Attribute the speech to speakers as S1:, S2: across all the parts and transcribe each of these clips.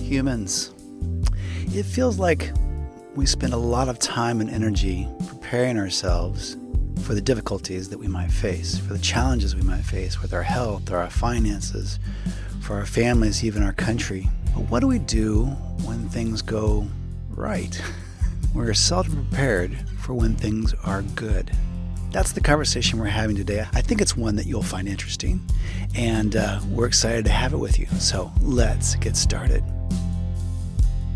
S1: humans. It feels like we spend a lot of time and energy preparing ourselves for the difficulties that we might face, for the challenges we might face with our health or our finances, for our families, even our country. But what do we do when things go right? We're seldom prepared for when things are good. That's the conversation we're having today. I think it's one that you'll find interesting, and we're excited to have it with you. So let's get started.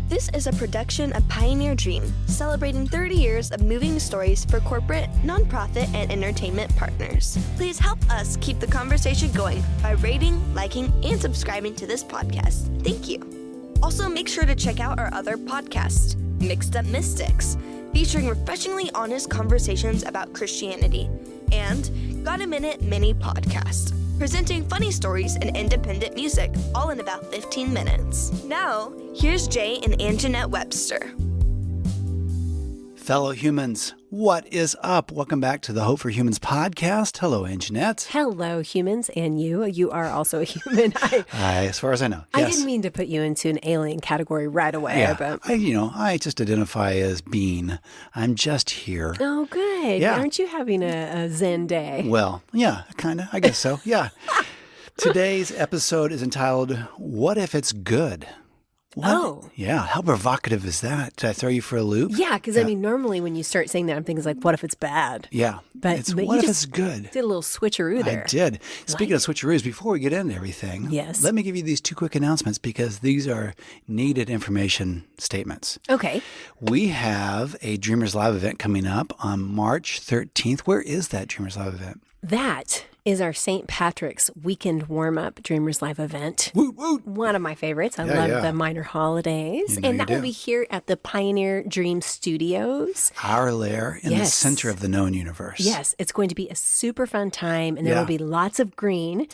S2: This is a production of Pioneer Dream, celebrating 30 years of moving stories for corporate, nonprofit, and entertainment partners. Please help us keep the conversation going by rating, liking, and subscribing to this podcast. Thank you. Also, make sure to check out our other podcast, Mixed Up Mystics, featuring refreshingly honest conversations about Christianity, and Got a Minute mini podcast, presenting funny stories and independent music, all in about 15 minutes. Now, here's Jay and Anjanette Webster.
S1: Fellow humans, what is up? Welcome back to the Hope for Humans podcast. Hello, Anjanette.
S3: Hello, humans, and you. You are also a human.
S1: As far as I know,
S3: I
S1: yes.
S3: didn't mean to put you into an alien category right away.
S1: Yeah,
S3: But...
S1: I just identify as being. I'm just here.
S3: Oh, good.
S1: Yeah.
S3: Aren't you having a Zen day?
S1: Well, yeah, kind of. I guess so. Yeah. Today's episode is entitled, What If It's Good? What?
S3: Oh.
S1: Yeah. How provocative is that? Did I throw you for a loop?
S3: Yeah, because I mean, normally when you start saying that, I'm thinking like, what if it's bad?
S1: Yeah.
S3: But
S1: What
S3: you
S1: if
S3: just
S1: it's good?
S3: Did a little switcheroo there.
S1: I did. Speaking of switcheroos, before we get into everything,
S3: Yes.
S1: let me give you these two quick announcements because these are needed information statements.
S3: Okay.
S1: We have a Dreamers Live event coming up on March 13th. Where is that Dreamers Live event?
S3: That is our St. Patrick's weekend warm-up Dreamers Live event.
S1: Woot, woot.
S3: One of my favorites. I
S1: Yeah,
S3: love
S1: yeah.
S3: the minor holidays.
S1: You know
S3: And
S1: you
S3: that will
S1: do.
S3: be here at the Pioneer Dream Studios.
S1: Our lair in the
S3: Yes.
S1: center of the known universe.
S3: Yes, it's going to be a super fun time, and there
S1: Yeah.
S3: will be lots of green.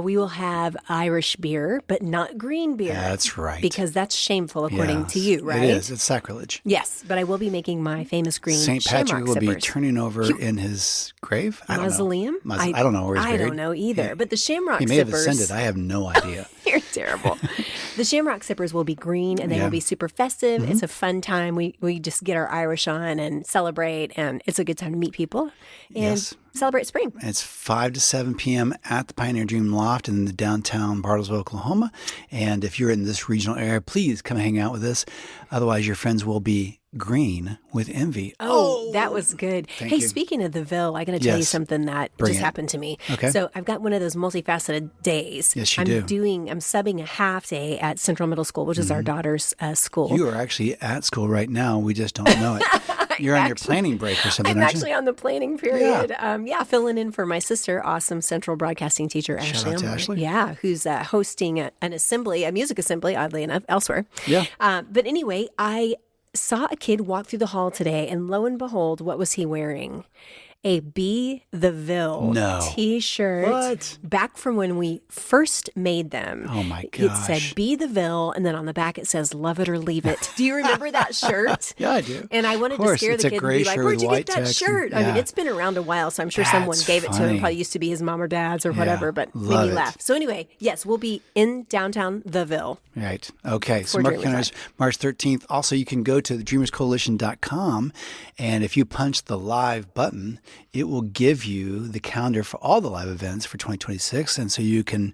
S3: We will have Irish beer, but not green beer.
S1: That's right.
S3: Because that's shameful, according to
S1: Yes,
S3: you, right?
S1: It is. It's sacrilege.
S3: Yes, but I will be making my famous green
S1: St. Patrick
S3: shamrock
S1: will be
S3: sippers.
S1: turning over in his grave? I don't know.
S3: Mausoleum?
S1: I don't know where he's
S3: I
S1: buried.
S3: don't know either, but the shamrock
S1: He may
S3: sippers...
S1: have ascended. I have no idea.
S3: You're terrible. The Shamrock Sippers will be green, and they
S1: Yeah.
S3: will be super festive.
S1: Mm-hmm.
S3: It's a fun time. We just get our Irish on and celebrate, and it's a good time to meet people and
S1: Yes.
S3: celebrate spring.
S1: It's 5 to 7 p.m. at the Pioneer Dream Loft in the downtown Bartlesville, Oklahoma. And if you're in this regional area, please come hang out with us. Otherwise, your friends will be green with envy.
S3: Oh, that was good.
S1: Thank
S3: Hey,
S1: you.
S3: speaking of the Ville, I got to tell you
S1: Yes.
S3: something that
S1: Bring
S3: just
S1: it.
S3: happened to me.
S1: Okay.
S3: So I've got one of those multifaceted days.
S1: Yes, you do.
S3: I'm subbing a half day at Central Middle School, which is our daughter's school.
S1: You are actually at school right now. We just don't know it. You're on your planning break or something,
S3: I'm
S1: aren't
S3: actually
S1: you?
S3: on the planning period. Filling in for my sister, awesome Central Broadcasting teacher, Ashley.
S1: out to
S3: Elmore.
S1: Ashley.
S3: Yeah, who's hosting an assembly, a music assembly, oddly enough, elsewhere.
S1: Yeah.
S3: But anyway, I saw a kid walk through the hall today, and lo and behold, what was he wearing? A Be the Ville
S1: No.
S3: t-shirt.
S1: What?
S3: Back from when we first made them.
S1: Oh, my
S3: It
S1: gosh.
S3: said Be the Ville, and then on the back it says Love It or Leave It. Do you remember that shirt?
S1: Yeah, I do.
S3: And I wanted
S1: Of
S3: to
S1: course,
S3: scare
S1: it's
S3: the
S1: a
S3: kid and
S1: gray
S3: be like,
S1: shirt
S3: where'd
S1: with
S3: you
S1: white
S3: get that
S1: text and-
S3: shirt? I mean,
S1: yeah.
S3: it's been around a while, so I'm sure someone
S1: That's
S3: gave it to him.
S1: funny.
S3: Probably used to be his mom or dad's or
S1: Yeah,
S3: whatever, but made
S1: love
S3: me
S1: it.
S3: laugh. So anyway, yes, we'll be in downtown The Ville.
S1: Right. Okay. So
S3: For
S1: mark
S3: Dreamers
S1: calendars, March 13th. Also, you can go to thedreamerscoalition.com, and if you punch the live button, it will give you the calendar for all the live events for 2026. And so you can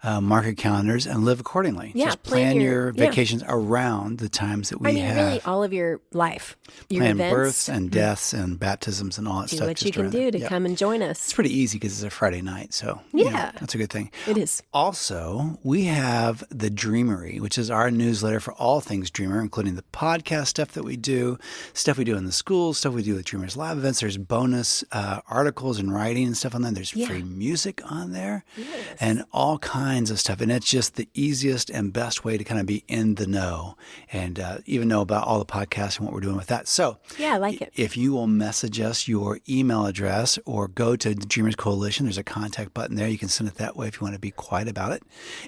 S1: mark your calendars and live accordingly.
S3: Yeah,
S1: Just
S3: plan
S1: plan
S3: your-
S1: your
S3: yeah.
S1: vacations around the times that we
S3: I mean,
S1: have.
S3: really, all of your life, your
S1: Plan
S3: events.
S1: births and deaths and baptisms and all that
S3: Do
S1: stuff.
S3: what you
S1: just
S3: can
S1: around
S3: do
S1: there.
S3: to
S1: Yeah.
S3: come and join
S1: It's
S3: us.
S1: pretty easy because it's a Friday night. So, you know,
S3: Yeah.
S1: that's a good thing.
S3: It is.
S1: Also, we have the Dreamery, which is our newsletter for all things Dreamer, including the podcast stuff that we do, stuff we do in the schools, stuff we do with Dreamers Live events. There's bonus articles and writing and stuff on there. There's free music on there and all kinds of stuff. And it's just the easiest and best way to kind of be in the know and even know about all the podcasts and what we're doing with that. So,
S3: Yeah, I like it.
S1: if you will message us your email address or go to the Dreamers Coalition, there's a contact button there. You can send it that way if you want to be quiet about it.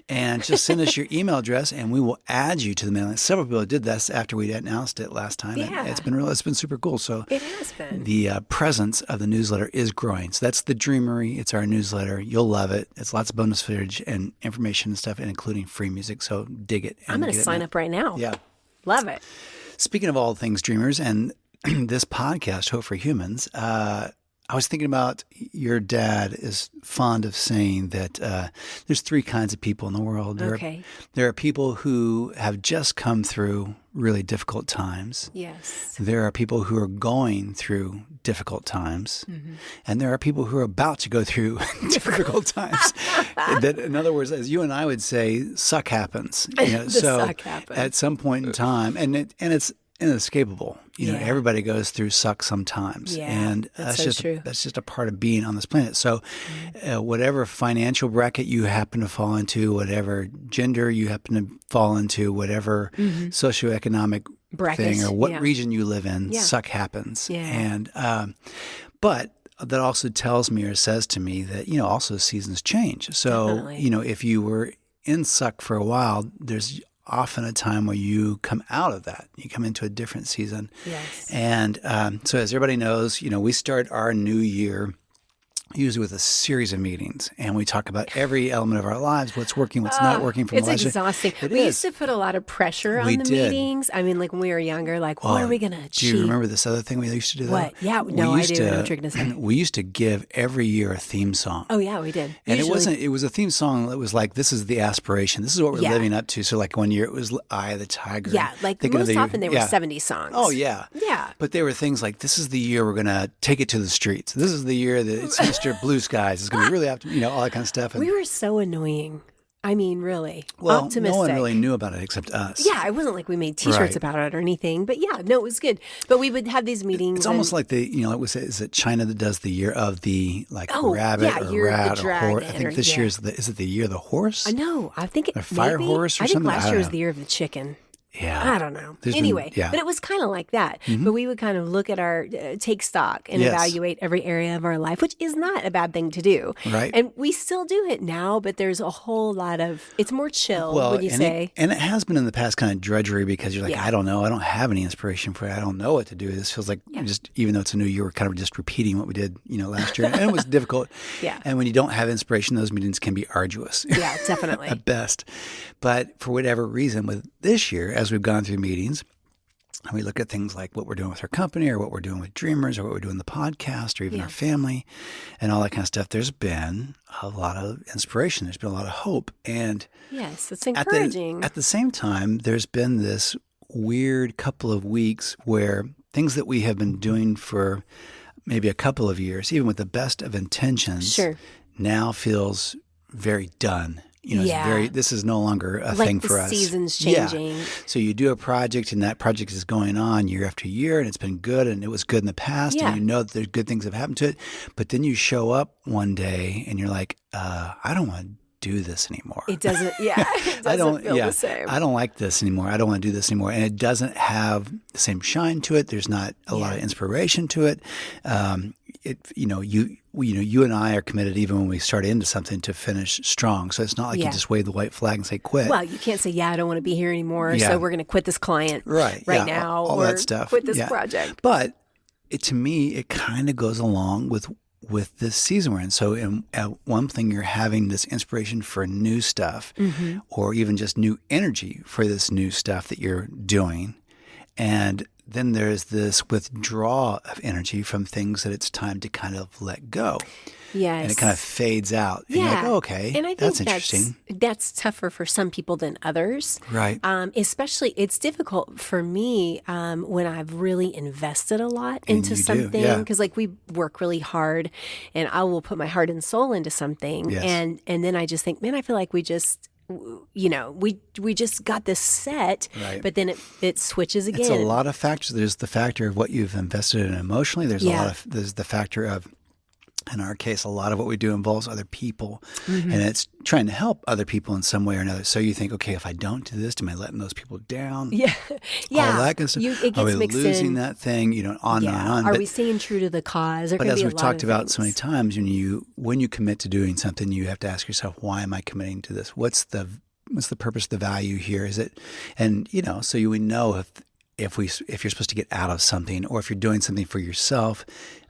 S1: And just send us your email address and we will add you to the mailing list. Several people did this after we announced it last time.
S3: Yeah.
S1: It's been super cool. So
S3: It has been.
S1: the presence of of the newsletter is growing. So that's the Dreamery. It's our newsletter. You'll love it. It's lots of bonus footage and information and stuff, and including free music. So dig it.
S3: I'm going to sign up right now.
S1: Yeah.
S3: Love it.
S1: Speaking of all things dreamers and this podcast, Hope for Humans, I was thinking about your dad is fond of saying that there's three kinds of people in the world. There are people who have just come through really difficult times.
S3: Yes.
S1: There are people who are going through difficult times. Mm-hmm. And there are people who are about to go through difficult times. That, in other words, as you and I would say, suck happens.
S3: Suck happens.
S1: At some point in time, and it's inescapable. Everybody goes through suck sometimes.
S3: Yeah,
S1: and
S3: that's so true.
S1: That's just a part of being on this planet. So whatever financial bracket you happen to fall into, whatever gender you happen to fall into, whatever socioeconomic
S3: bracket
S1: thing or what region you live in, suck happens.
S3: Yeah.
S1: And but that also tells me or says to me that, also seasons change. So,
S3: Definitely.
S1: If you were in suck for a while, there's often a time where you come out of that. You come into a different season.
S3: Yes.
S1: And so as everybody knows, we start our new year usually with a series of meetings, and we talk about every element of our lives, what's working, what's not working from
S3: It's
S1: last year.
S3: exhausting.
S1: It
S3: we
S1: is.
S3: used to put a lot of pressure on
S1: We
S3: the
S1: did.
S3: meetings. I mean, like when we were younger, like what are we going to achieve?
S1: Do you remember this other thing we used to do?
S3: What?
S1: Though?
S3: Yeah. No, I do. I know what you're going to say.
S1: We used to give every year a theme song.
S3: Oh, yeah, we did.
S1: And
S3: Usually-
S1: it was a theme song that was like, this is the aspiration. This is what we're living up to. So like one year it was Eye of the Tiger.
S3: Yeah, like
S1: Thinking of
S3: most
S1: the-
S3: often they were
S1: yeah.
S3: 70 songs.
S1: Oh, yeah.
S3: Yeah.
S1: But they were things like, this is the year we're going to take it to the streets. This is the year that it's Mr. Blue Skies. It's going to be really optimistic, all that kind of stuff. And,
S3: We were so annoying. I mean, really.
S1: well,
S3: optimistic.
S1: no one really knew about it except us.
S3: Yeah, it wasn't like we made T-shirts
S1: Right.
S3: about it or anything. But yeah, no, it was good. But we would have these meetings.
S1: It's almost like is it China that does the year of the
S3: Oh,
S1: rabbit
S3: yeah,
S1: or
S3: year of the
S1: rat or horse? I
S3: dragon
S1: think
S3: or-
S1: this
S3: yeah.
S1: year's is it the year of the horse?
S3: No, I think it
S1: A fire
S3: maybe,
S1: horse or
S3: I think
S1: something?
S3: last
S1: I
S3: year was
S1: don't
S3: the year of the chicken.
S1: Yeah.
S3: I don't know.
S1: There's been-
S3: Anyway,
S1: yeah.
S3: but it was kind of like that. But we would kind of look at our, take stock and
S1: Yes.
S3: evaluate every area of our life, which is not a bad thing to do.
S1: Right.
S3: And we still do it now, but there's a whole lot of, it's more chill, would you
S1: and
S3: say?
S1: and it has been in the past kind of drudgery because you're like,
S3: Yeah.
S1: I don't know. I don't have any inspiration for it. I don't know what to do. This feels like just, even though it's a new year, we're kind of just repeating what we did, last year. And it was difficult.
S3: Yeah.
S1: And when you don't have inspiration, those meetings can be arduous.
S3: Yeah, definitely.
S1: At best. But for whatever reason, with this year, as we've gone through meetings, and we look at things like what we're doing with our company or what we're doing with Dreamers or what we're doing in the podcast or even our family and all that kind of stuff, there's been a lot of inspiration. There's been a lot of hope. And
S3: Yes, it's encouraging.
S1: at the same time, there's been this weird couple of weeks where things that we have been doing for maybe a couple of years, even with the best of intentions,
S3: Sure.
S1: now feels very done.
S3: Yeah.
S1: This is no longer a
S3: Like
S1: thing
S3: the
S1: for us.
S3: season's
S1: Yeah.
S3: changing.
S1: So you do a project and that project is going on year after year and it's been good and it was good in the past
S3: Yeah.
S1: and that there's good things have happened to it. But then you show up one day and you're like, I don't want to do this anymore.
S3: It doesn't, it doesn't feel the same.
S1: I don't like this anymore. I don't want to do this anymore. And it doesn't have the same shine to it. There's not a lot of inspiration to it. You and I are committed even when we start into something to finish strong. So it's not like you just wave the white flag and say quit.
S3: Well, you can't say, I don't want to be here anymore,
S1: Yeah.
S3: so we're going to quit this client
S1: right
S3: now
S1: all
S3: or
S1: that stuff.
S3: quit this
S1: Yeah.
S3: project.
S1: But to me, it kind of goes along with this season we're in. So one thing, you're having this inspiration for new stuff or even just new energy for this new stuff that you're doing. And then there's this withdrawal of energy from things that it's time to kind of let go.
S3: Yes.
S1: And it kind of fades out. And you're like, oh, okay,
S3: and I think
S1: that's interesting.
S3: That's tougher for some people than others.
S1: Right.
S3: Especially, it's difficult for me when I've really invested a lot into
S1: you do,
S3: something.
S1: yeah.
S3: Because like we work really hard and I will put my heart and soul into something.
S1: Yes.
S3: And then I just think, man, I feel like we just... we just got this set,
S1: Right.
S3: but then it switches again.
S1: It's a lot of factors. There's the factor of what you've invested in emotionally. There's there's the factor of, in our case, a lot of what we do involves other people, and it's trying to help other people in some way or another. So you think, okay, if I don't do this, am I letting those people down?
S3: Yeah.
S1: All that kind of stuff.
S3: It gets
S1: Are we
S3: mixed
S1: losing
S3: in.
S1: that thing? On and on.
S3: Are
S1: But-
S3: we staying true to the cause? There
S1: But
S3: can
S1: as
S3: be a
S1: we've
S3: lot
S1: talked
S3: of
S1: about so many
S3: things.
S1: times, when you commit to doing something, you have to ask yourself, why am I committing to this? What's the purpose, the value here? Is it, and so we know if you're supposed to get out of something, or if you're doing something for yourself,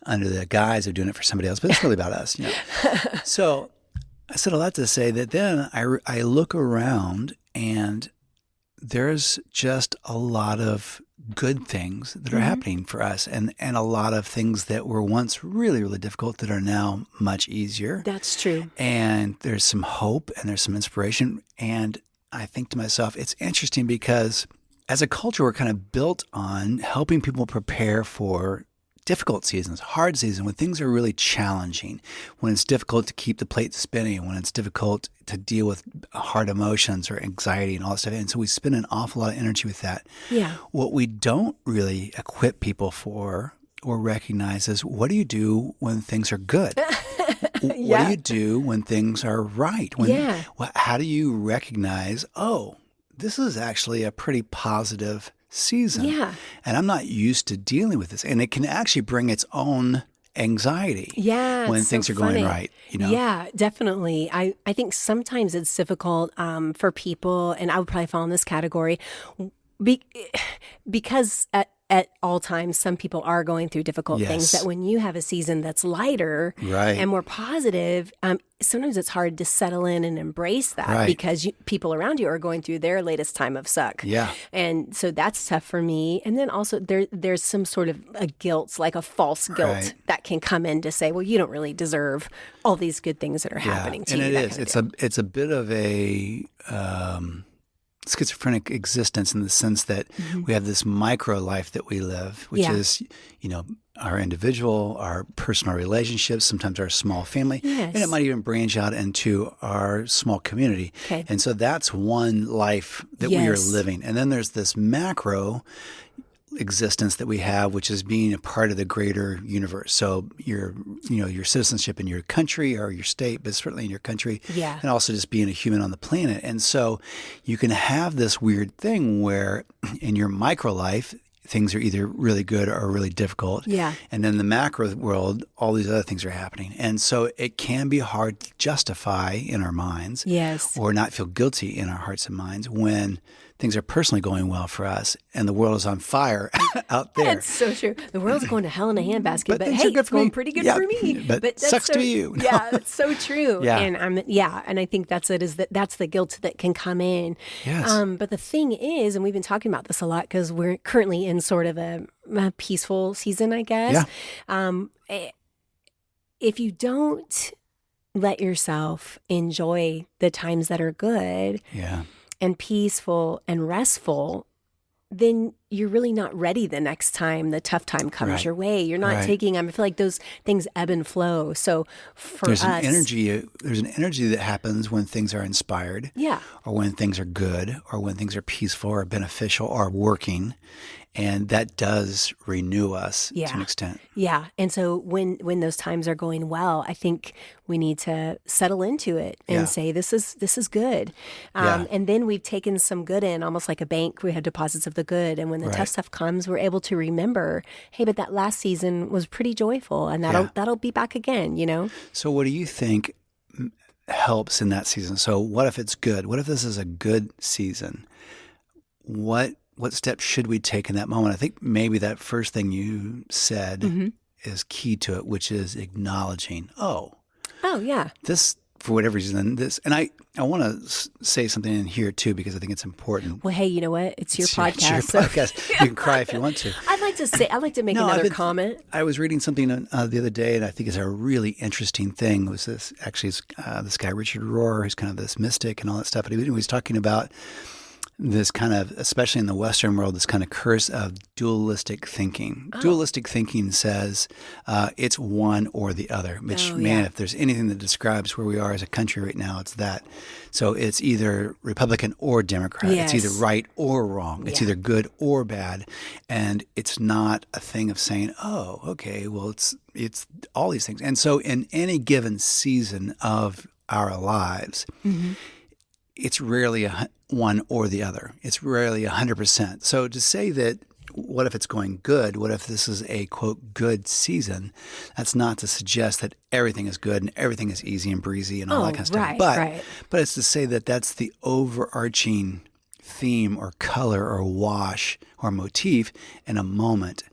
S1: under the guise of doing it for somebody else, but it's really about us. So I said a lot to say that then I look around and there's just a lot of good things that are happening for us and a lot of things that were once really, really difficult that are now much easier.
S3: That's true.
S1: And there's some hope and there's some inspiration. And I think to myself, it's interesting because as a culture, we're kind of built on helping people prepare for difficult seasons, hard seasons, when things are really challenging, when it's difficult to keep the plate spinning, when it's difficult to deal with hard emotions or anxiety and all that stuff. And so we spend an awful lot of energy with that.
S3: Yeah.
S1: What we don't really equip people for or recognize is, what do you do when things are good? What do you do when things are right? How do you recognize, oh, this is actually a pretty positive season.
S3: Yeah.
S1: And I'm not used to dealing with this. And it can actually bring its own anxiety when things are going right.
S3: Yeah, definitely. I think sometimes it's difficult for people, and I would probably fall in this category, because at all times, some people are going through difficult things, that when you have a season that's lighter and more positive, sometimes it's hard to settle in and embrace that because people around you are going through their latest time of suck.
S1: Yeah.
S3: And so that's tough for me. And then also there's some sort of a guilt, like a false guilt that can come in to say, well, you don't really deserve all these good things that are happening to you.
S1: And it is. It's a bit of a schizophrenic existence in the sense that we have this micro life that we live, which is, our individual, our personal relationships, sometimes our small family, and it might even branch out into our small community.
S3: Okay.
S1: And so that's one life that we are living. And then there's this macro existence that we have, which is being a part of the greater universe. So your citizenship in your country or your state, but certainly in your country, and also just being a human on the planet. And so you can have this weird thing where in your micro life, things are either really good or really difficult.
S3: Yeah.
S1: And then the macro world, all these other things are happening. And so it can be hard to justify in our minds or not feel guilty in our hearts and minds when things are personally going well for us and the world is on fire out there.
S3: That's so true. The world's going to hell in a handbasket, but
S1: things
S3: hey,
S1: are good
S3: it's
S1: for
S3: going
S1: me.
S3: pretty good for me.
S1: But
S3: that's
S1: sucks to be you.
S3: Yeah, it's so true.
S1: Yeah.
S3: And and I think that's the guilt that can come in.
S1: Yes.
S3: But the thing is, and we've been talking about this a lot because we're currently in sort of a peaceful season, I guess. Yeah. If you don't let yourself enjoy the times that are good, and peaceful and restful, then you're really not ready the next time the tough time comes your way. You're not taking them. I feel like those things ebb and flow. So for us,
S1: there's an energy that happens when things are inspired, or when things are good, or when things are peaceful or beneficial or working. And that does renew us to an extent.
S3: Yeah. And so when those times are going well, I think we need to settle into it and say, this is good. And then we've taken some good in, almost like a bank. We had deposits of the good. And when the tough stuff comes, we're able to remember, hey, but that last season was pretty joyful and that'll be back again,
S1: So what do you think helps in that season? So what if it's good? What if this is a good season? What steps should we take in that moment? I think maybe that first thing you said is key to it, which is acknowledging, this, for whatever reason, this, and I want to say something in here too, because I think it's important.
S3: Well, hey, you know what? It's your podcast.
S1: It's your podcast. You can cry if you want to.
S3: I'd like to make another comment.
S1: I was reading something the other day, and I think it's a really interesting thing. It was this guy, Richard Rohr, who's kind of this mystic and all that stuff. But he was talking about this kind of, especially in the Western world, this kind of curse of dualistic thinking. Oh. Dualistic thinking says it's one or the other, which, if there's anything that describes where we are as a country right now, it's that. So it's either Republican or Democrat.
S3: Yes.
S1: It's either right or wrong. It's either good or bad. And it's not a thing of saying, oh, okay, well, it's all these things. And so in any given season of our lives, it's rarely one or the other. It's rarely 100%. So to say that, what if it's going good? What if this is a, quote, good season? That's not to suggest that everything is good and everything is easy and breezy and all that kind of stuff. But it's to say that that's the overarching theme or color or wash or motif in a moment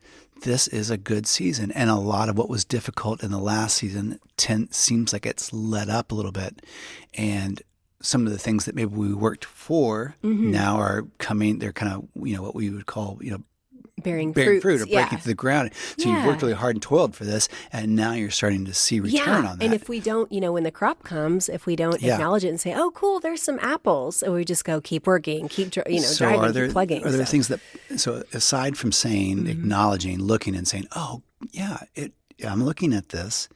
S1: this is a good season. And a lot of what was difficult in the last season seems like it's let up a little bit. And some of the things that maybe we worked for now are coming, they're kind of, what we would call,
S3: bearing
S1: fruit or
S3: yeah.
S1: breaking through the ground. So you've worked really hard and toiled for this, and now you're starting to see return on that.
S3: And if we don't, when the crop comes, if we don't acknowledge it and say, oh, cool, there's some apples, and we just go keep working, keep driving, keep plugging.
S1: Are there things that, so aside from saying, acknowledging, looking and saying, oh, yeah, I'm looking at this.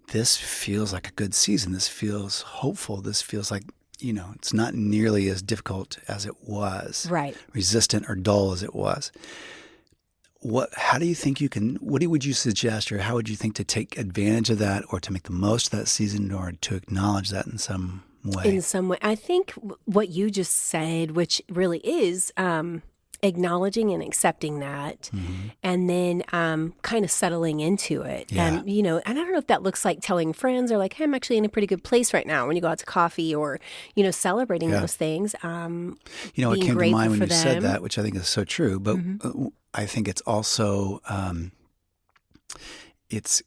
S1: This feels like a good season. This feels hopeful. This feels like, it's not nearly as difficult as it was.
S3: Right.
S1: Resistant or dull as it was. How do you think what would you suggest, or how would you think to take advantage of that, or to make the most of that season, or to acknowledge that in some way?
S3: In some way. I think what you just said, which really is acknowledging and accepting that, and then kind of settling into it.
S1: Yeah.
S3: And, and I don't know if that looks like telling friends, or like, hey, I'm actually in a pretty good place right now, when you go out to coffee, or, celebrating those things.
S1: What came to mind when you said that, which I think is so true, but I think it's also, it's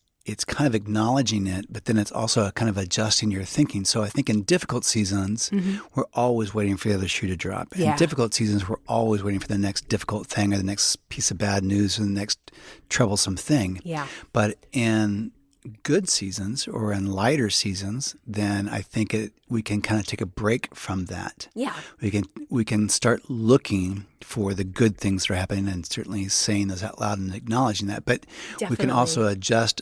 S1: kind of acknowledging it, but then it's also kind of adjusting your thinking. So I think in difficult seasons, we're always waiting for the other shoe to drop. In difficult seasons, we're always waiting for the next difficult thing, or the next piece of bad news, or the next troublesome thing.
S3: Yeah.
S1: But in good seasons, or in lighter seasons, then I think we can kind of take a break from that.
S3: Yeah.
S1: We can start looking for the good things that are happening, and certainly saying those out loud and acknowledging that. But we can also adjust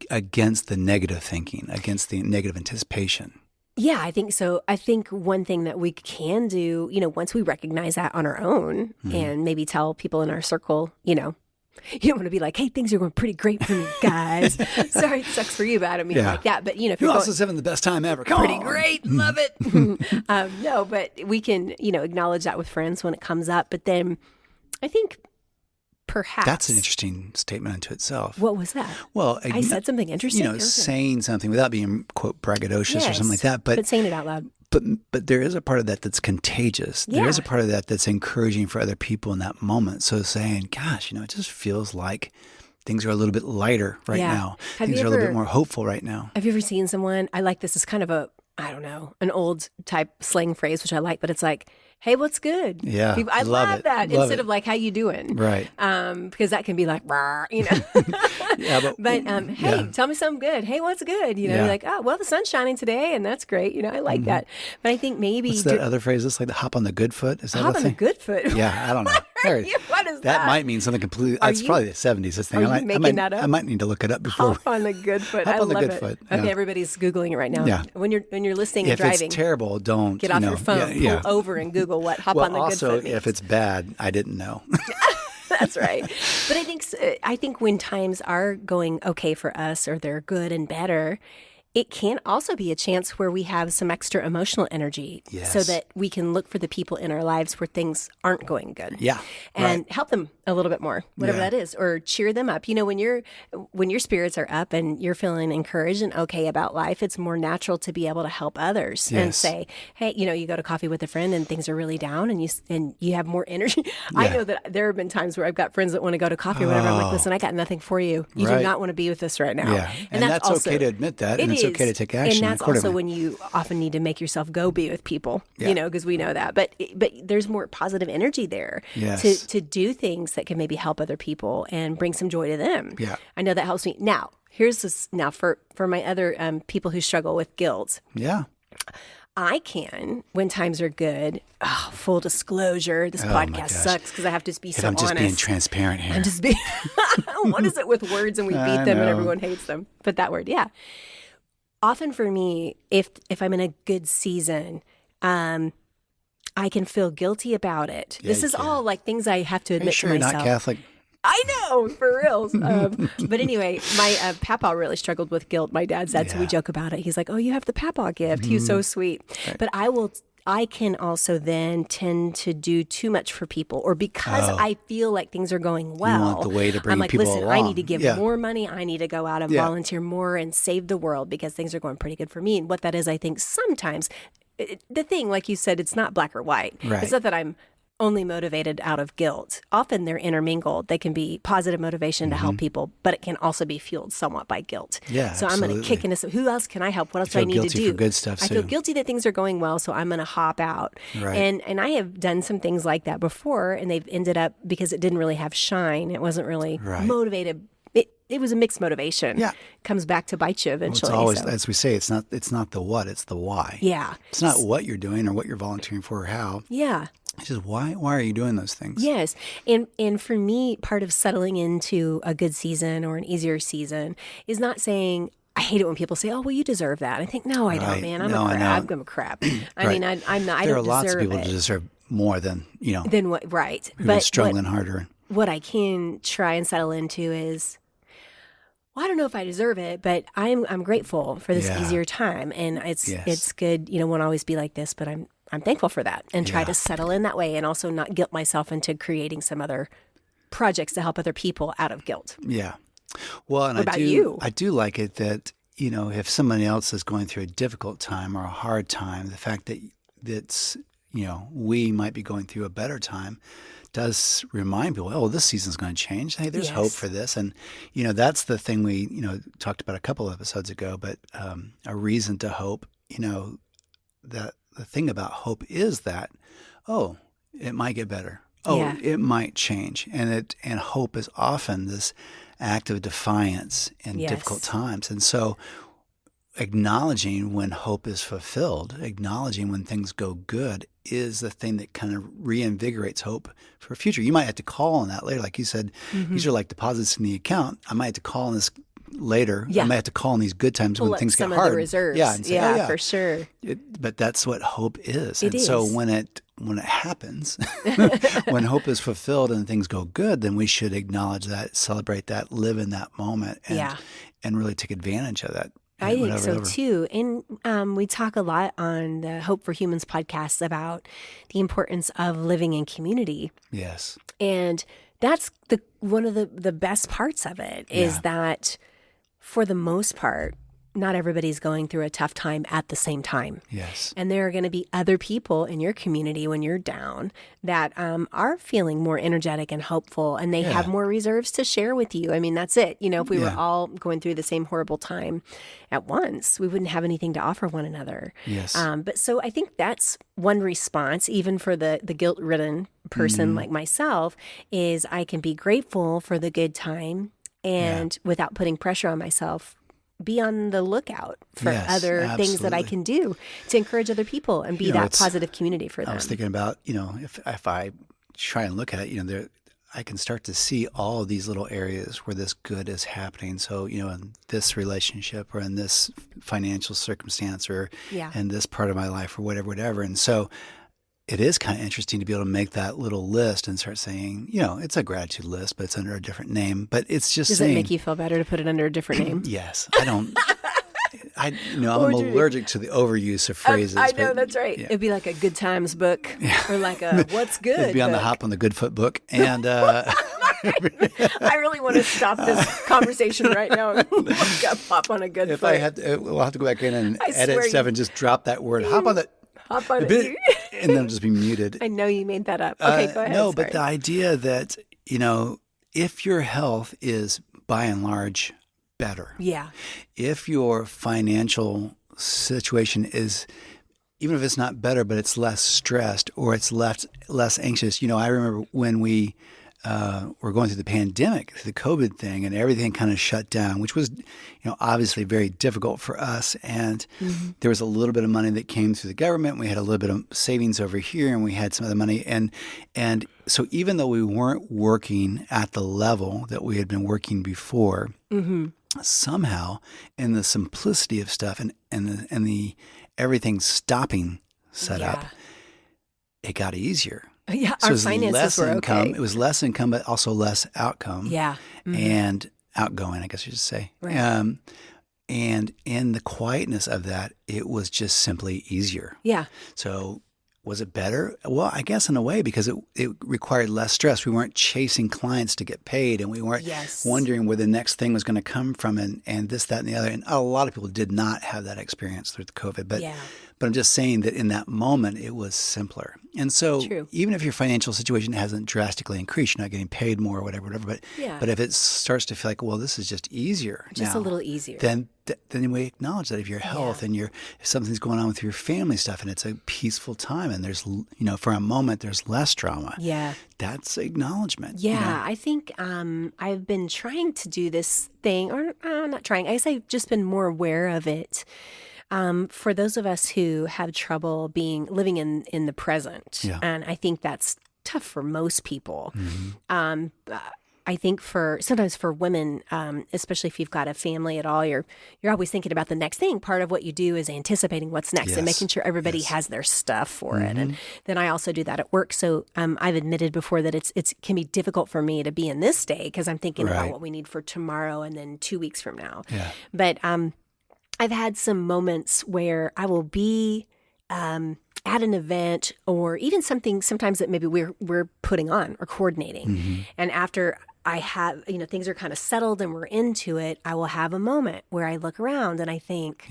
S1: against the negative thinking, against the negative anticipation.
S3: Yeah, I think so. I think one thing that we can do, once we recognize that on our own, and maybe tell people in our circle, you don't want to be like, hey, things are going pretty great for me, guys. Sorry, it sucks for you, but I don't mean like that. But, if
S1: you're also having the best time ever. Come
S3: pretty
S1: on.
S3: Great. Love it. No, but we can, acknowledge that with friends when it comes up. But then I think perhaps.
S1: That's an interesting statement unto itself.
S3: What was that?
S1: Well,
S3: I said something interesting.
S1: Saying something without being, quote, braggadocious or something like that.
S3: But saying it out loud.
S1: But there is a part of that that's contagious.
S3: Yeah.
S1: There is a part of that that's encouraging for other people in that moment. So saying, gosh, it just feels like things are a little bit lighter right now. Things are a little bit more hopeful right now.
S3: Have you ever seen someone, I like this, is kind of an old type slang phrase, which I like, but it's like, hey, what's good?
S1: Yeah.
S3: I love that instead of like, how you doing?
S1: Right.
S3: Because that can be like, rah,
S1: Yeah,
S3: but hey, tell me something good. Hey, what's good? You're like, oh, well, the sun's shining today, and that's great. I like that. But I think maybe
S1: what's that other phrase? It's like the hop on the good foot. Is that
S3: hop on the good foot?
S1: Yeah, I don't know.
S3: What is that?
S1: That might mean something completely. That's probably the 70s. This thing.
S3: Are you making that up?
S1: I might need to look it up before.
S3: Hop on the good foot.
S1: Hop
S3: I
S1: on the
S3: love
S1: good
S3: it.
S1: foot.
S3: Okay,
S1: Yeah.
S3: everybody's Googling it right now.
S1: Yeah.
S3: When you're listening and driving,
S1: if it's terrible, don't
S3: get off your phone. Pull over and Google what hop on the good foot means.
S1: If it's bad, I didn't know.
S3: That's right. But I think when times are going okay for us, or they're good and better, it can also be a chance where we have some extra emotional energy, so that we can look for the people in our lives where things aren't going good.
S1: Yeah.
S3: And help them a little bit more, whatever that is, or cheer them up. When your spirits are up and you're feeling encouraged and okay about life, it's more natural to be able to help others and say, hey, you go to coffee with a friend and things are really down, and you have more energy. I know that there have been times where I've got friends that want to go to coffee or whatever. I'm like, listen, I got nothing for you. You do not want to be with us right now.
S1: Yeah. And that's also, okay to admit that. And it's okay to take action.
S3: And that's also when you often need to make yourself go be with people, because we know that. But there's more positive energy there to do things that can maybe help other people and bring some joy to them.
S1: Yeah.
S3: I know that helps me. Now, here's this. Now, for my other people who struggle with guilt.
S1: Yeah.
S3: I can, when times are good, full disclosure, this podcast sucks because I have to be so honest.
S1: I'm just being transparent here.
S3: I'm just being, what is it with words and we beat them and everyone hates them? But that word, yeah. Often for me, if I'm in a good season, I can feel guilty about it.
S1: Yeah,
S3: this is all like things I have to admit
S1: to
S3: myself.
S1: You're not Catholic?
S3: I know, for real. But anyway, my papa really struggled with guilt. My dad said, so we joke about it. He's like, oh, you have the papa gift. He was so sweet. Right. But I can also then tend to do too much for people, or because I feel like things are going well.
S1: You want the way to bring
S3: I'm like,
S1: people
S3: listen,
S1: along.
S3: I need to give more money. I need to go out and volunteer more and save the world because things are going pretty good for me. And what that is, I think sometimes the thing, like you said, it's not black or white.
S1: Right.
S3: It's not that I'm only motivated out of guilt. Often they're intermingled. They can be positive motivation to help people, but it can also be fueled somewhat by guilt.
S1: Yeah,
S3: so I'm going to kick into who else can I help? What else do I need to do?
S1: Feel guilty for good stuff
S3: I
S1: too.
S3: feel guilty that things are going well, so I'm going to hop out.
S1: Right.
S3: And I have done some things like that before, and they've ended up, because it didn't really have shine, it wasn't really motivated. It was a mixed motivation.
S1: Yeah.
S3: Comes back to bite you eventually.
S1: Well, it's always, as we say, it's not the what, it's the why.
S3: Yeah.
S1: It's not what you're doing or what you're volunteering for or how.
S3: Yeah.
S1: It's just why are you doing those things?
S3: Yes. And for me, part of settling into a good season or an easier season is not saying, I hate it when people say, "Oh, well, you deserve that." I think, no, I don't, man. I'm a crap. I mean, I'm not.
S1: There are lots of people who deserve more than
S3: Than what? Right.
S1: Who are struggling harder.
S3: What I can try and settle into is, well, I don't know if I deserve it, but I'm grateful for this easier time, and it's good. Won't always be like this, but I'm thankful for that, and try to settle in that way, and also not guilt myself into creating some other projects to help other people out of guilt.
S1: Yeah. Well, and I do like it that, if somebody else is going through a difficult time or a hard time, the fact that we might be going through a better time does remind people, oh, this season's going to change. Hey, there's hope for this. And, that's the thing we, talked about a couple of episodes ago, but a reason to hope, that the thing about hope is that, oh, it might get better. Oh, it might change. And hope is often this act of defiance in difficult times. And so acknowledging when hope is fulfilled, acknowledging when things go good is the thing that kind of reinvigorates hope for a future. You might have to call on that later. Like you said, these are like deposits in the account. I might have to call on this later. I might have to call in these good times when things get hard.
S3: Some of the reserves.
S1: Yeah, and say,
S3: for sure.
S1: But that's what hope is.
S3: It is.
S1: So when it happens, when hope is fulfilled and things go good, then we should acknowledge that, celebrate that, live in that moment, and really take advantage of that.
S3: I think so too. And we talk a lot on the Hope for Humans podcast about the importance of living in community.
S1: Yes.
S3: And that's one of the best parts of it is that for the most part, not everybody's going through a tough time at the same time.
S1: Yes.
S3: And there are going to be other people in your community when you're down that are feeling more energetic and hopeful, and they have more reserves to share with you. I mean, that's it. If we were all going through the same horrible time at once, we wouldn't have anything to offer one another.
S1: Yes.
S3: But so I think that's one response, even for the guilt-ridden person like myself, is I can be grateful for the good time and without putting pressure on myself, be on the lookout for other things that I can do to encourage other people and be that positive community for them.
S1: I was thinking about, if I try and look at it, I can start to see all of these little areas where this good is happening. So, in this relationship or in this financial circumstance or in this part of my life or whatever. And so it is kind of interesting to be able to make that little list and start saying, it's a gratitude list, but it's under a different name. But it's just
S3: Does
S1: saying.
S3: Does it make you feel better to put it under a different name?
S1: Yes. I don't. I'm allergic to the overuse of phrases.
S3: I know, that's right. It'd be like a good times book or like a what's good
S1: It'd be on
S3: book.
S1: the Hop on the Good Foot book. And
S3: I really want to stop this conversation right now and look up Hop on a Good
S1: Foot.
S3: I had
S1: to, we'll have to go back in and edit stuff and just drop that word. Hop on it. And then just be muted.
S3: I know you made that up. Okay, go ahead.
S1: No, but the idea that, if your health is by and large better.
S3: Yeah.
S1: If your financial situation is, even if it's not better, but it's less stressed or it's less anxious. I remember when we were going through the pandemic, the COVID thing, and everything kind of shut down, which was, obviously very difficult for us. And there was a little bit of money that came through the government. We had a little bit of savings over here, and we had some other money. And so even though we weren't working at the level that we had been working before, somehow in the simplicity of stuff and the everything stopping setup, it got easier.
S3: Yeah,
S1: so
S3: our finances were
S1: income.
S3: okay.
S1: It was less income, but also less outcome.
S3: Yeah.
S1: And outgoing, I guess you should say.
S3: Right.
S1: And in the quietness of that, it was just simply easier.
S3: Yeah.
S1: So was it better? Well, I guess in a way, because it required less stress. We weren't chasing clients to get paid, and we weren't wondering where the next thing was going to come from and this, that, and the other. And a lot of people did not have that experience through the COVID. But I'm just saying that in that moment, it was simpler. And so
S3: True.
S1: even if your financial situation hasn't drastically increased, you're not getting paid more or whatever, but if it starts to feel like, well, this is just easier
S3: Just
S1: now,
S3: a little easier.
S1: then we acknowledge that if your health and if something's going on with your family stuff and it's a peaceful time and there's, for a moment, there's less drama.
S3: Yeah.
S1: That's acknowledgement.
S3: Yeah. I think I've been trying to do this thing, or not trying, I guess I've just been more aware of it. For those of us who have trouble living in the present, and I think that's tough for most people. Mm-hmm. I think sometimes for women, especially if you've got a family at all, you're always thinking about the next thing. Part of what you do is anticipating what's next and making sure everybody has their stuff for it. And then I also do that at work. So I've admitted before that it can be difficult for me to be in this day because I'm thinking about what we need for tomorrow and then 2 weeks from now. Yeah. But I've had some moments where I will be at an event or even something sometimes that maybe we're putting on or coordinating. Mm-hmm. And after I have, things are kind of settled and we're into it, I will have a moment where I look around and I think,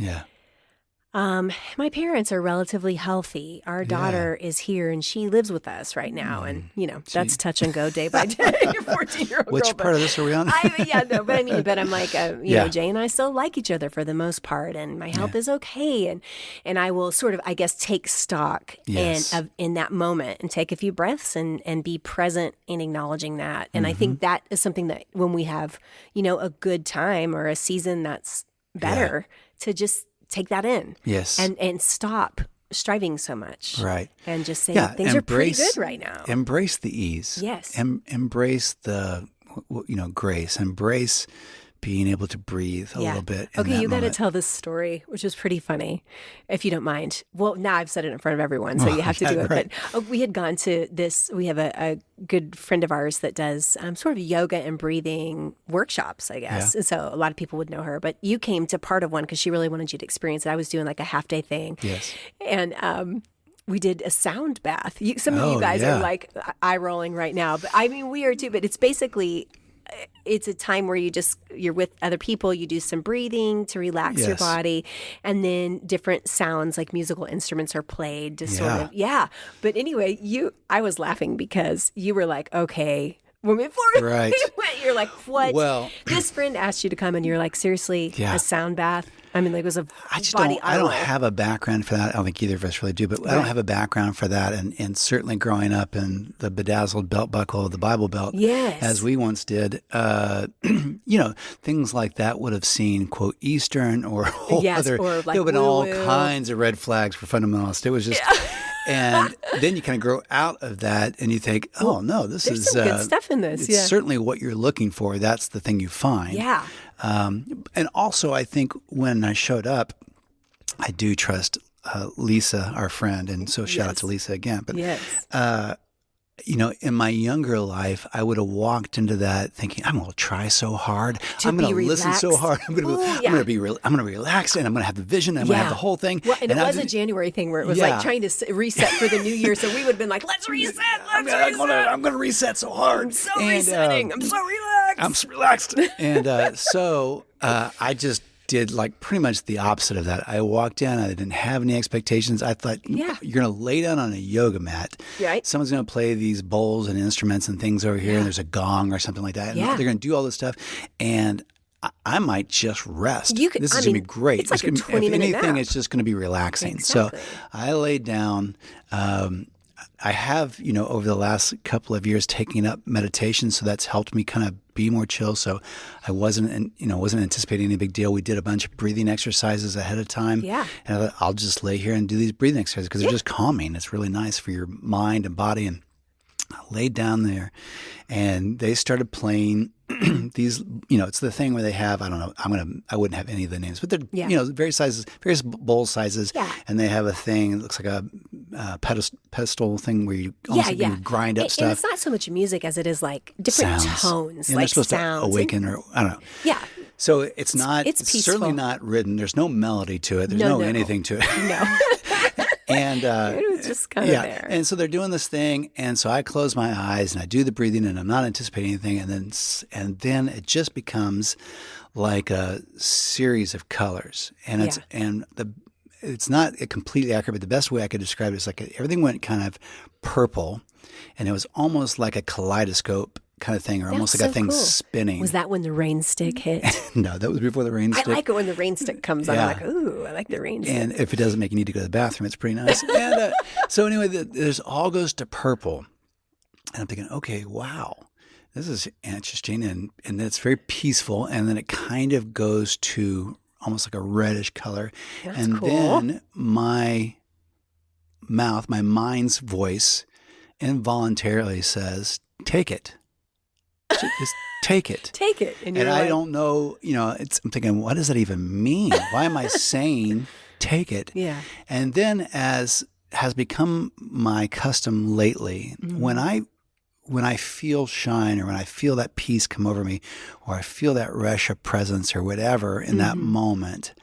S3: my parents are relatively healthy. Our daughter is here and she lives with us right now. And, that's touch and go day by day. Your 14-year-old
S1: Which
S3: girl.
S1: part of this are we on?
S3: But I'm like, Jay and I still like each other for the most part. And my health is okay. And I will sort of, I guess, take stock in that moment and take a few breaths and be present in acknowledging that. And I think that is something that when we have, a good time or a season that's better to just take that in. Yes. And stop striving so much. Right. And just say things are pretty good right now.
S1: Embrace the ease. Yes. Embrace the, grace. Embrace being able to breathe a little bit.
S3: Okay, you got to tell this story, which is pretty funny, if you don't mind. Well, now I've said it in front of everyone, so you have to do it. Right. But we had gone to this. We have a good friend of ours that does sort of yoga and breathing workshops, I guess. Yeah. And so a lot of people would know her. But you came to part of one because she really wanted you to experience it. I was doing like a half-day thing. Yes. And we did a sound bath. Some of you guys are like eye-rolling right now. But I mean, we are too. But it's basically... It's a time where you're with other people, you do some breathing to relax your body, and then different sounds like musical instruments are played to sort of, But anyway, I was laughing because you were like, okay, before you're like, what? Well, this friend asked you to come and you're like, seriously, a sound bath? I mean, like it was a body
S1: I don't have a background for that. I don't think either of us really do, but I don't have a background for that. And certainly growing up in the bedazzled belt buckle of the Bible Belt, as we once did, things like that would have seen, quote, Eastern or other. Or like there would have been all kinds of red flags for fundamentalists. It was just... And then you kind of grow out of that and you think, oh, no, this is
S3: some good stuff in this.
S1: It's certainly what you're looking for. That's the thing you find. Yeah. And also, I think when I showed up, I do trust Lisa, our friend. And so shout out to Lisa again. But in my younger life, I would have walked into that thinking, I'm going to try so hard. I'm going to listen so hard. I'm going to be relaxed and I'm going to have the vision. I'm going to have the whole thing.
S3: Well, and it was a January thing where it was like trying to reset for the new year. So we would have been like, let's reset. I'm
S1: going to reset so hard.
S3: I'm so resetting. I'm so relaxed.
S1: I'm so relaxed. And so I just did like pretty much the opposite of that. I walked in, I didn't have any expectations. I thought, you're going to lay down on a yoga mat. Right. Someone's going to play these bowls and instruments and things over here, and there's a gong or something like that. And they're going to do all this stuff. And I might just rest. This is going to be great.
S3: It's like a 20-minute nap.
S1: If anything, it's just going to be relaxing. Exactly. So I laid down. I have, over the last couple of years taken up meditation, so that's helped me kind of be more chill. So I wasn't anticipating any big deal. We did a bunch of breathing exercises ahead of time. Yeah. And I thought, I'll just lay here and do these breathing exercises because they're just calming. It's really nice for your mind and body. And I laid down there and they started playing these, it's the thing where they have, I don't know, I wouldn't have any of the names, but they're, various sizes, various bowl sizes. Yeah. And they have a thing, it looks like a pedestal thing where you almost you grind up stuff.
S3: And it's not so much music as it is like different tones,
S1: and
S3: like
S1: they're supposed
S3: sounds.
S1: To awaken or, I don't know. Yeah. So it's certainly not written. There's no melody to it. There's no anything to it. No. And
S3: it was just kind of there.
S1: And so they're doing this thing, and so I close my eyes and I do the breathing, and I'm not anticipating anything, and then it just becomes like a series of colors, and it's not completely accurate, but the best way I could describe it is like everything went kind of purple, and it was almost like a kaleidoscope kind of thing, or almost like a thing spinning.
S3: Was that when the rain stick hit?
S1: No, that was before the rain stick.
S3: I like it when the rain stick comes on. I'm like, ooh, I like the rain stick.
S1: And if it doesn't make you need to go to the bathroom, it's pretty nice. And so anyway, there's all goes to purple. And I'm thinking, okay, wow, this is interesting. And then it's very peaceful. And then it kind of goes to almost like a reddish color.
S3: That's cool.
S1: Then my mind's voice involuntarily says, take it. Just take it.
S3: Take it.
S1: And I don't know, I'm thinking, what does that even mean? Why am I saying take it?
S3: Yeah.
S1: And then, as has become my custom lately, when I feel shine, or when I feel that peace come over me, or I feel that rush of presence or whatever in that moment,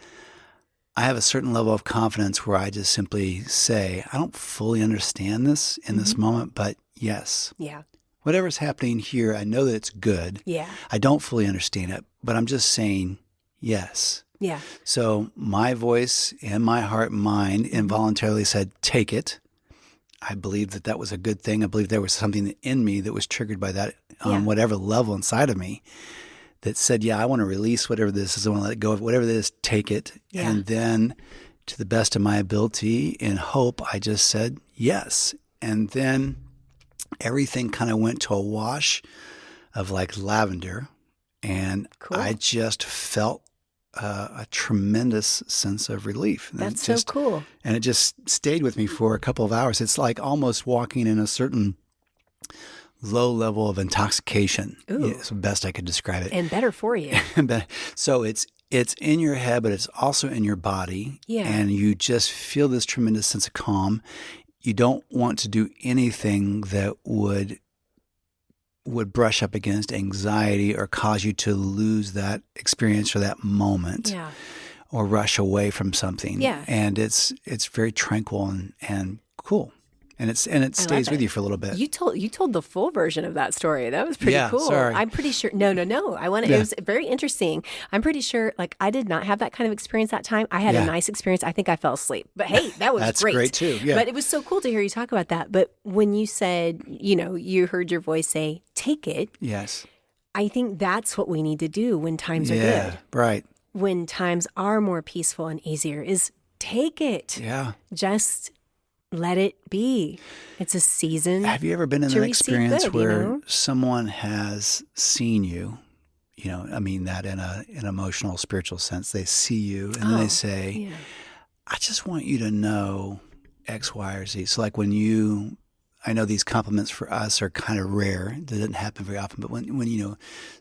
S1: I have a certain level of confidence where I just simply say, I don't fully understand this in this moment, but yes.
S3: Yeah.
S1: Whatever's happening here, I know that it's good.
S3: Yeah.
S1: I don't fully understand it, but I'm just saying yes.
S3: Yeah.
S1: So my voice and my heart and mind involuntarily said, take it. I believed that was a good thing. I believed there was something in me that was triggered by that on whatever level inside of me that said, yeah, I want to release whatever this is. I want to let go of whatever this is, take it. Yeah. And then to the best of my ability and hope, I just said yes. And then everything kind of went to a wash of like lavender, and I just felt a tremendous sense of relief.
S3: That's so cool.
S1: And it just stayed with me for a couple of hours. It's like almost walking in a certain low level of intoxication. It's the best I could describe it.
S3: And better for you.
S1: So it's in your head, but it's also in your body.
S3: Yeah.
S1: And you just feel this tremendous sense of calm. You don't want to do anything that would brush up against anxiety or cause you to lose that experience or that moment, or rush away from something. Yeah. And it's very tranquil and cool. And it stays with you for a little bit.
S3: You told the full version of that story. That was pretty cool.
S1: Sorry.
S3: I'm pretty sure. No. It was very interesting. I'm pretty sure. Like, I did not have that kind of experience that time. I had a nice experience. I think I fell asleep. But hey, that was
S1: That's
S3: great.
S1: great too. Yeah.
S3: But it was so cool to hear you talk about that. But when you said, you heard your voice say, "Take it."
S1: Yes.
S3: I think that's what we need to do when times are good.
S1: Yeah. Right.
S3: When times are more peaceful and easier, is take it.
S1: Yeah.
S3: Just let it be. It's a season.
S1: Have you ever been in an experience where someone has seen you? I mean that in an emotional, spiritual sense. They see you and then they say, I just want you to know X, Y, or Z. So like I know these compliments for us are kind of rare. That doesn't happen very often. But when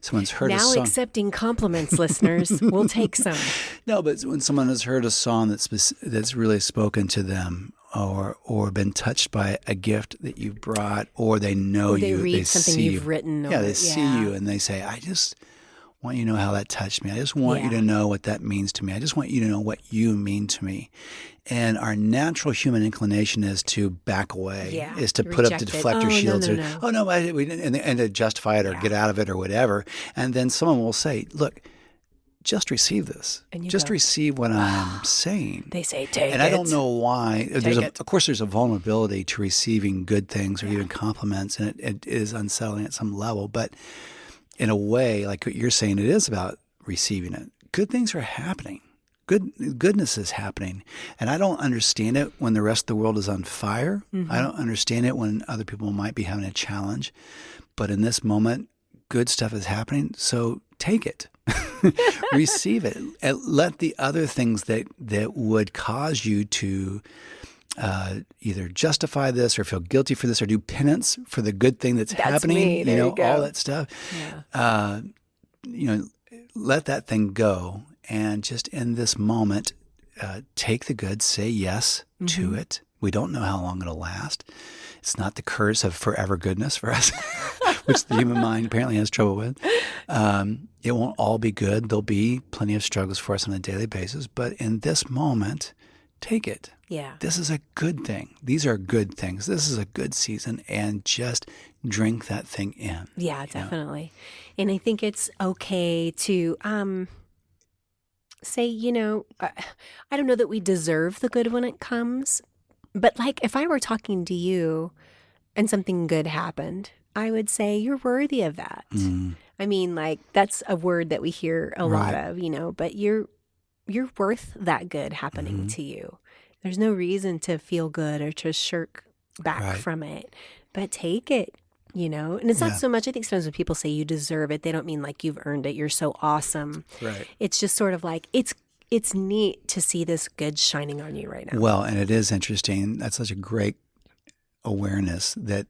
S1: someone's heard a song.
S3: Now accepting compliments, listeners. We'll take some.
S1: No, but when someone has heard a song that's really spoken to them, or been touched by a gift that you brought, or they know you.
S3: They read something you've written.
S1: They see you and they say, I just want you to know how that touched me. I just want you to know what that means to me. I just want you to know what you mean to me. And our natural human inclination is to back away, is to put up the deflector shields. And to justify it or get out of it or whatever. And then someone will say, look, just receive this. Just receive what I'm saying.
S3: They say, take it.
S1: And I don't know why. Of course, there's a vulnerability to receiving good things or even compliments, and it is unsettling at some level. But in a way, like what you're saying, it is about receiving it. Good things are happening. Goodness is happening. And I don't understand it when the rest of the world is on fire. I don't understand it when other people might be having a challenge. But in this moment, good stuff is happening. So take it. Receive it. And let the other things that would cause you to either justify this or feel guilty for this or do penance for the good thing that's happening,
S3: me.
S1: all that stuff. Yeah. Let that thing go, and just in this moment, take the good, say yes to it. We don't know how long it'll last. It's not the curse of forever goodness for us, which the human mind apparently has trouble with. It won't all be good. There'll be plenty of struggles for us on a daily basis. But in this moment, take it.
S3: Yeah.
S1: This is a good thing. These are good things. This is a good season, and just drink that thing in.
S3: Yeah, definitely. And I think it's okay to say, I don't know that we deserve the good when it comes, but like if I were talking to you and something good happened, I would say you're worthy of that. I mean, like that's a word that we hear a lot of, but you're worth that good happening to you. There's no reason to feel good or to shirk back from it, but take it, and it's not so much, I think sometimes when people say you deserve it, they don't mean like you've earned it. You're so awesome.
S1: Right.
S3: It's just sort of like, it's neat to see this good shining on you right now.
S1: Well, and it is interesting. That's such a great awareness that,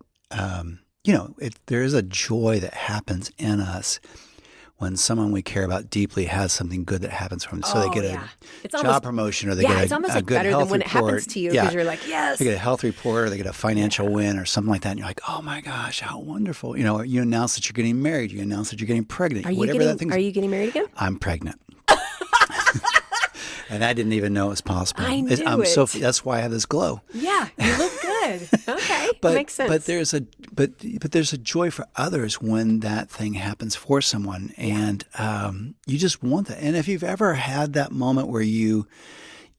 S1: there is a joy that happens in us when someone we care about deeply has something good that happens from them. So they get a job promotion, or they get
S3: it's almost
S1: a
S3: like
S1: good
S3: better
S1: health
S3: than when
S1: report.
S3: it happens to you, because you're like, yes.
S1: They get a health report, or they get a financial win or something like that. And you're like, oh my gosh, how wonderful. You announce that you're getting married. You announce that you're getting pregnant.
S3: Are you getting married again?
S1: I'm pregnant. And I didn't even know it was possible.
S3: I knew it.
S1: That's why I have this glow.
S3: Yeah, you look good. Okay, makes sense.
S1: But there's a joy for others when that thing happens for someone, and you just want that. And if you've ever had that moment where you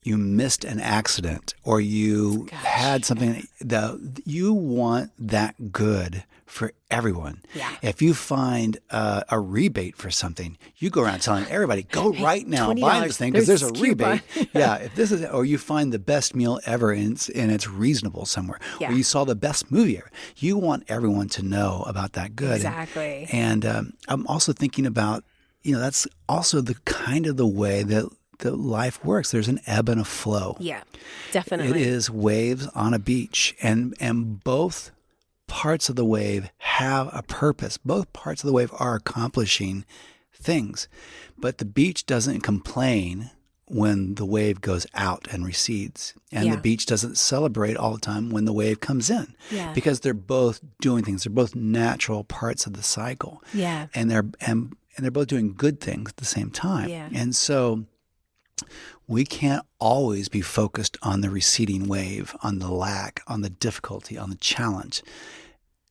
S1: missed an accident, or you had something that you want that good for everyone.
S3: Yeah.
S1: If you find a rebate for something, you go around telling everybody, go right now, buy this thing because there's a rebate. Yeah. If this is, or you find the best meal ever and it's reasonable somewhere, or you saw the best movie ever, you want everyone to know about that good.
S3: Exactly.
S1: And I'm also thinking about, that's also the kind of the way that life works. There's an ebb and a flow.
S3: Yeah, definitely.
S1: It is waves on a beach, and both parts of the wave have a purpose. Both parts of the wave are accomplishing things, but the beach doesn't complain when the wave goes out and recedes, and the beach doesn't celebrate all the time when the wave comes in, because they're both doing things. They're both natural parts of the cycle, and they're both doing good things at the same time, and so we can't always be focused on the receding wave, on the lack, on the difficulty, on the challenge.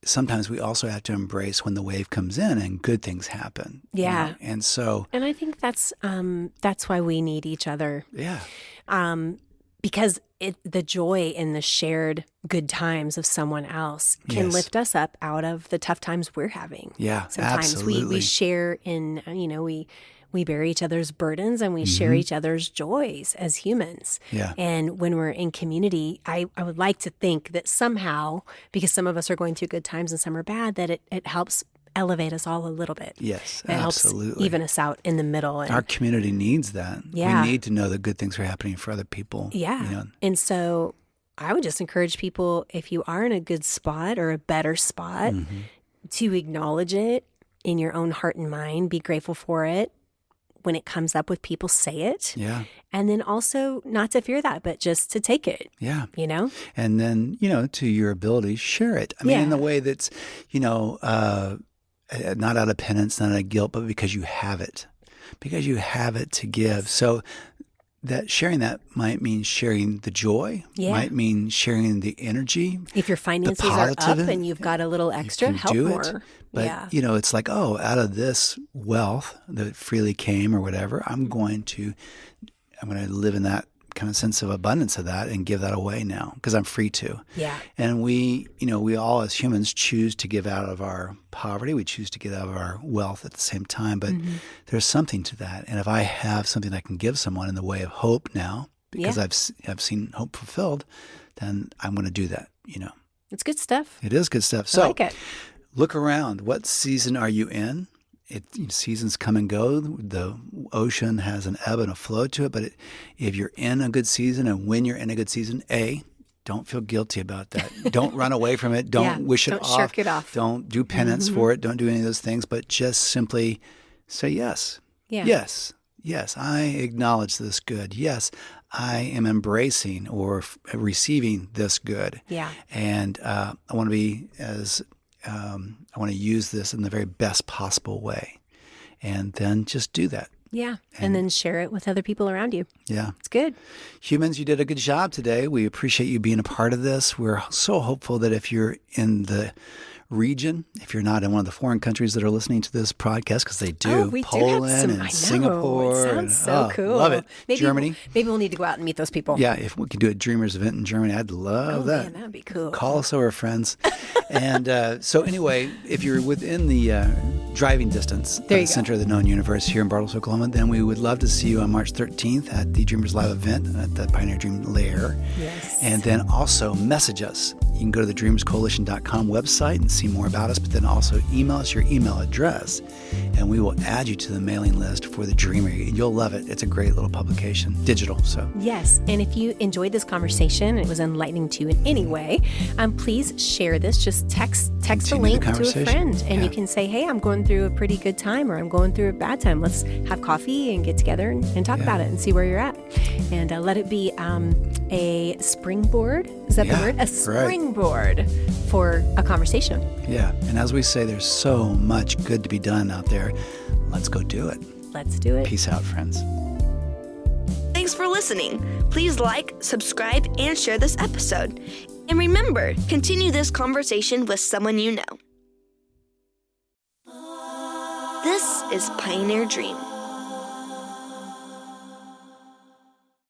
S1: Sometimes we also have to embrace when the wave comes in and good things happen.
S3: Yeah.
S1: And so,
S3: and I think that's why we need each other.
S1: Yeah.
S3: Because the joy in the shared good times of someone else can lift us up out of the tough times we're having.
S1: Yeah,
S3: sometimes
S1: absolutely.
S3: we share in, we bear each other's burdens, and we share each other's joys as humans.
S1: Yeah.
S3: And when we're in community, I would like to think that somehow, because some of us are going through good times and some are bad, that it helps elevate us all a little bit.
S1: Yes,
S3: it
S1: absolutely.
S3: helps even us out in the middle. And
S1: our community needs that.
S3: Yeah.
S1: We need to know that good things are happening for other people.
S3: Yeah. And so I would just encourage people, if you are in a good spot or a better spot, to acknowledge it in your own heart and mind, be grateful for it. When it comes up with people, say it. Yeah. And then also not to fear that, but just to take it.
S1: Yeah.
S3: And
S1: then, to your ability, share it. I mean, in the way that's, not out of penance, not out of guilt, but because you have it. Because you have it to give. So that sharing that might mean sharing the joy, might mean sharing the energy.
S3: If your finances are up and you've got a little extra, help more.
S1: But, it's like, out of this wealth that freely came or whatever, I'm going to live in that kind of sense of abundance of that and give that away now because I'm free to.
S3: Yeah.
S1: And we all as humans choose to give out of our poverty. We choose to give out of our wealth at the same time. But there's something to that. And if I have something I can give someone in the way of hope now, because I've seen hope fulfilled, then I'm going to do that,
S3: It's good stuff.
S1: It is good stuff. So
S3: I like it.
S1: Look around. What season are you in? Seasons come and go. The ocean has an ebb and a flow to it. But if you're in a good season, and when you're in a good season, don't feel guilty about that. Don't run away from it. Don't wish it off.
S3: Don't shirk it off.
S1: Don't do penance for it. Don't do any of those things. But just simply say yes.
S3: Yeah.
S1: Yes, I acknowledge this good. Yes, I am embracing or receiving this good.
S3: Yeah.
S1: And I want to be I want to use this in the very best possible way. And then just do that.
S3: Yeah. And then share it with other people around you.
S1: Yeah.
S3: It's good.
S1: Humans, you did a good job today. We appreciate you being a part of this. We're so hopeful that if you're in the region, if you're not in one of the foreign countries that are listening to this podcast, because they do,
S3: Oh, we
S1: Poland
S3: do have some,
S1: and
S3: I know.
S1: Singapore.
S3: It sounds so cool.
S1: Love it.
S3: Maybe,
S1: Germany.
S3: Maybe we'll need to go out and meet those people.
S1: Yeah, if we could do a Dreamers event in Germany, I'd love that.
S3: Man, that'd be cool.
S1: Call us over, friends. And so anyway, if you're within the driving distance of the center of the known universe here in Bartles, Oklahoma, then we would love to see you on March 13th at the Dreamers Live event at the Pioneer Dream Lair.
S3: Yes.
S1: And then also message us. You can go to the dreamerscoalition.com website and see more about us, but then also email us your email address, and we will add you to the mailing list for the Dreamer. You'll love it. It's a great little publication, digital. So
S3: yes, and if you enjoyed this conversation and it was enlightening to you in any way, please share this. Just text the link to a friend, and you can say, hey, I'm going through a pretty good time, or I'm going through a bad time. Let's have coffee and get together and talk about it and see where you're at. And let it be a springboard. Is that the word? A springboard for a conversation.
S1: Yeah. And as we say, there's so much good to be done out there. Let's go do it.
S3: Let's do it.
S1: Peace out, friends.
S2: Thanks for listening. Please like, subscribe, and share this episode. And remember, continue this conversation with someone you know. This is Pioneer Dream.